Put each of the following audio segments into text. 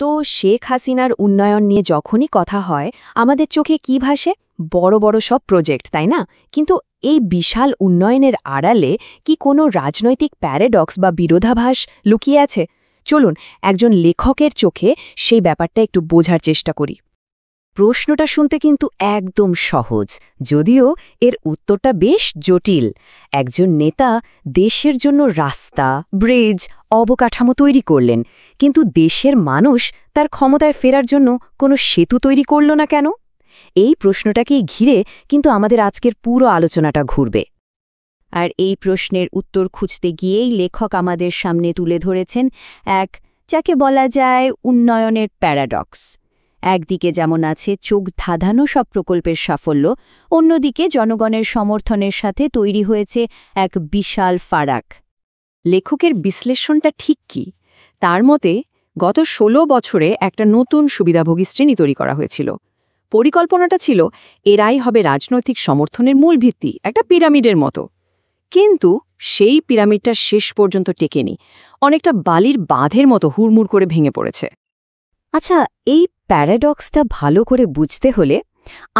তো শেখ হাসিনার উন্নয়ন নিয়ে যখনই কথা হয় আমাদের চোখে কি ভাসে? বড় বড় সব প্রজেক্ট, তাই না? কিন্তু এই বিশাল উন্নয়নের আড়ালে কি কোনো রাজনৈতিক প্যারাডক্স বা বিরোধাভাস লুকিয়ে আছে? চলুন একজন লেখকের চোখে সেই ব্যাপারটা একটু বোঝার চেষ্টা করি। প্রশ্নটা শুনতে কিন্তু একদম সহজ, যদিও এর উত্তরটা বেশ জটিল। একজন নেতা দেশের জন্য রাস্তা, ব্রিজ, অবকাঠামো তৈরি করলেন, কিন্তু দেশের মানুষ তার ক্ষমতায় ফেরার জন্য কোনো সেতু তৈরি করল না কেন? এই প্রশ্নটাকেই ঘিরে কিন্তু আমাদের আজকের পুরো আলোচনাটা ঘুরবে। আর এই প্রশ্নের উত্তর খুঁজতে গিয়েই লেখক আমাদের সামনে তুলে ধরেছেন যাকে বলা যায় উন্নয়নের প্যারাডক্স। একদিকে যেমন আছে চোখ ধাঁধানো সব প্রকল্পের সাফল্য, অন্যদিকে জনগণের সমর্থনের সাথে তৈরি হয়েছে এক বিশাল ফারাক। লেখকের বিশ্লেষণটা ঠিক কি? তার মতে গত ১৬ বছরে একটা নতুন সুবিধাভোগী শ্রেণী তৈরি করা হয়েছিল। পরিকল্পনাটা ছিল এরাই হবে রাজনৈতিক সমর্থনের মূল ভিত্তি, একটা পিরামিডের মতো। কিন্তু সেই পিরামিডটা শেষ পর্যন্ত টেকেনি, অনেকটা বালির বাঁধের মতো হুড়মুড় করে ভেঙে পড়েছে। আচ্ছা, এই প্যারাডক্সটা ভালো করে বুঝতে হলে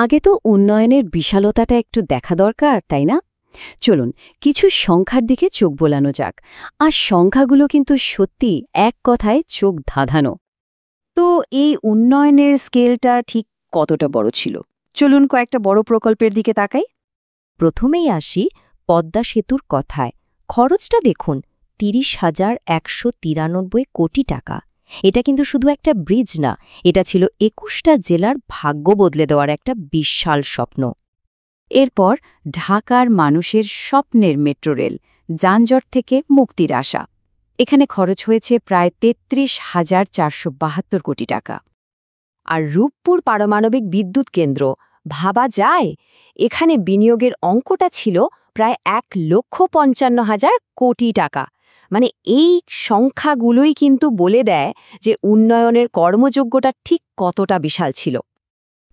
আগে তো উন্নয়নের বিশালতাটা একটু দেখা দরকার, তাই না? চলুন কিছু সংখ্যার দিকে চোখ বোলানো যাক। আর সংখ্যাগুলো কিন্তু সত্যি এক কথায় চোখ ধাঁধানো। তো এই উন্নয়নের স্কেলটা ঠিক কতটা বড় ছিল? চলুন কয়েকটা বড় প্রকল্পের দিকে তাকাই। প্রথমেই আসি পদ্মা সেতুর কথায়। খরচটা দেখুন, ৩০,১৯৩ কোটি টাকা। এটা কিন্তু শুধু একটা ব্রিজ না, এটা ছিল ২১টা জেলার ভাগ্য বদলে দেওয়ার একটা বিশাল স্বপ্ন। এরপর ঢাকার মানুষের স্বপ্নের মেট্রো রেল, যানজট থেকে মুক্তির আশা। এখানে খরচ হয়েছে প্রায় ৩৩,৪৭২ কোটি টাকা। আর রূপপুর পারমাণবিক বিদ্যুৎ কেন্দ্র, ভাবা যায়? এখানে বিনিয়োগের অঙ্কটা ছিল প্রায় ১,৫৫,০০০ কোটি টাকা। মানে এই সংখ্যাগুলোই কিন্তু বলে দেয় যে উন্নয়নের কর্মযোগ্যটা ঠিক কতটা বিশাল ছিল।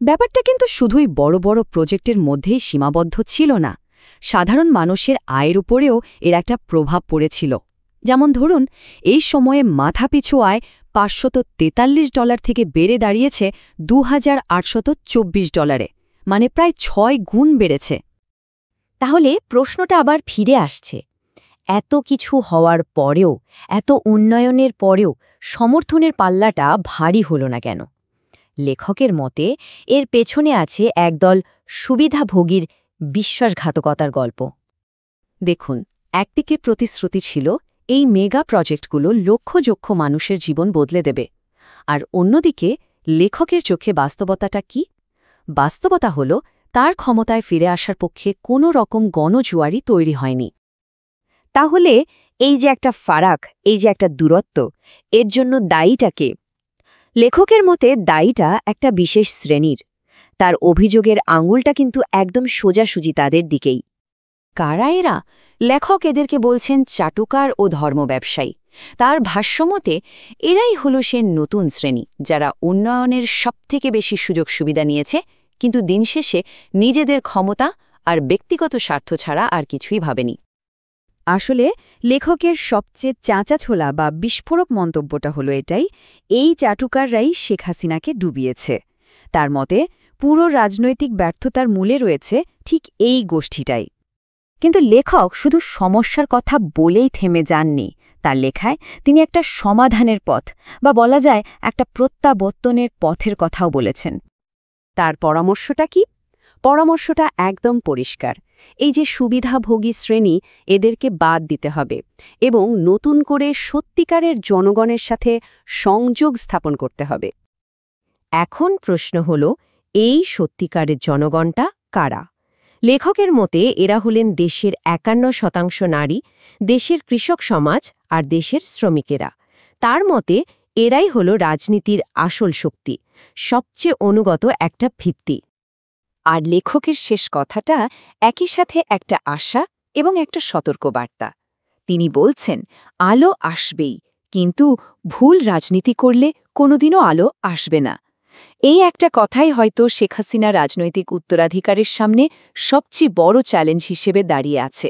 ব্যাপারটা কিন্তু শুধুই বড় বড় প্রজেক্টের মধ্যেই সীমাবদ্ধ ছিল না। সাধারণ মানুষের আয়ের উপরেও এর একটা প্রভাব পড়েছিল। যেমন ধরুন, এই সময়ে মাথাপিছু আয় $৫৪৩ থেকে বেড়ে দাঁড়িয়েছে $২,৮২৪, মানে প্রায় ৬ গুণ বেড়েছে। তাহলে প্রশ্নটা আবার ফিরে আসছে, এত কিছু হওয়ার পরেও, এত উন্নয়নের পরেও সমর্থনের পাল্লাটা ভারী হলো না কেন? লেখকের মতে এর পেছনে আছে একদল সুবিধাভোগীর বিশ্বাসঘাতকতার গল্প। দেখুন, একদিকে প্রতিশ্রুতি ছিল এই মেগা প্রজেক্টগুলো লক্ষ লক্ষ মানুষের জীবন বদলে দেবে, আর অন্যদিকে লেখকের চোখে বাস্তবতাটা কি? বাস্তবতা হল তার ক্ষমতায় ফিরে আসার পক্ষে কোনো রকম গণজুয়ারি তৈরি হয়নি। তাহলে এই যে একটা ফারাক, এই যে একটা দূরত্ব, এর জন্য দায়ীটা কে? লেখকের মতে দায়ীটা একটা বিশেষ শ্রেণীর। তার অভিযোগের আঙুলটা কিন্তু একদম সোজাসুজি তাদের দিকেই। কারা এরা? লেখক এদেরকে বলছেন চাটুকার ও ধর্ম ব্যবসায়ী। তার ভাষ্যমতে এরাই হল সে নতুন শ্রেণী, যারা উন্নয়নের সবথেকে বেশি সুযোগ সুবিধা নিয়েছে, কিন্তু দিন শেষে নিজেদের ক্ষমতা আর ব্যক্তিগত স্বার্থ ছাড়া আর কিছুই ভাবেনি। আসলে লেখকের সবচেয়ে চাঁচাছোলা বা বিস্ফোরক মন্তব্যটা হলো এটাই, এই চাটুকাররাই শেখ হাসিনাকে ডুবিয়েছে। তার মতে পুরো রাজনৈতিক ব্যর্থতার মূলে রয়েছে ঠিক এই গোষ্ঠীটাই। কিন্তু লেখক শুধু সমস্যার কথা বলেই থেমে যাননি। তার লেখায় তিনি একটা সমাধানের পথ, বা বলা যায় একটা প্রত্যাবর্তনের পথের কথাও বলেছেন। তার পরামর্শটা কি? পরামর্শটা একদম পরিষ্কার। এই যে সুবিধাভোগী শ্রেণী, এদেরকে বাদ দিতে হবে এবং নতুন করে সত্যিকারের জনগণের সাথে সংযোগ স্থাপন করতে হবে। এখন প্রশ্ন হল, এই সত্যিকারের জনগণটা কারা? লেখকের মতে এরা হলেন দেশের ৫১% নারী, দেশের কৃষক সমাজ আর দেশের শ্রমিকেরা। তার মতে এরাই হল রাজনীতির আসল শক্তি, সবচেয়ে অনুগত একটা ভিত্তি। আর লেখকের শেষ কথাটা একই সাথে একটা আশা এবং একটা সতর্কবার্তা। তিনি বলছেন, আলো আসবেই, কিন্তু ভুল রাজনীতি করলে কোনোদিনও আলো আসবে না। এই একটা কথাই হয়তো শেখ হাসিনা রাজনৈতিক উত্তরাধিকারের সামনে সবচেয়ে বড় চ্যালেঞ্জ হিসেবে দাঁড়িয়ে আছে।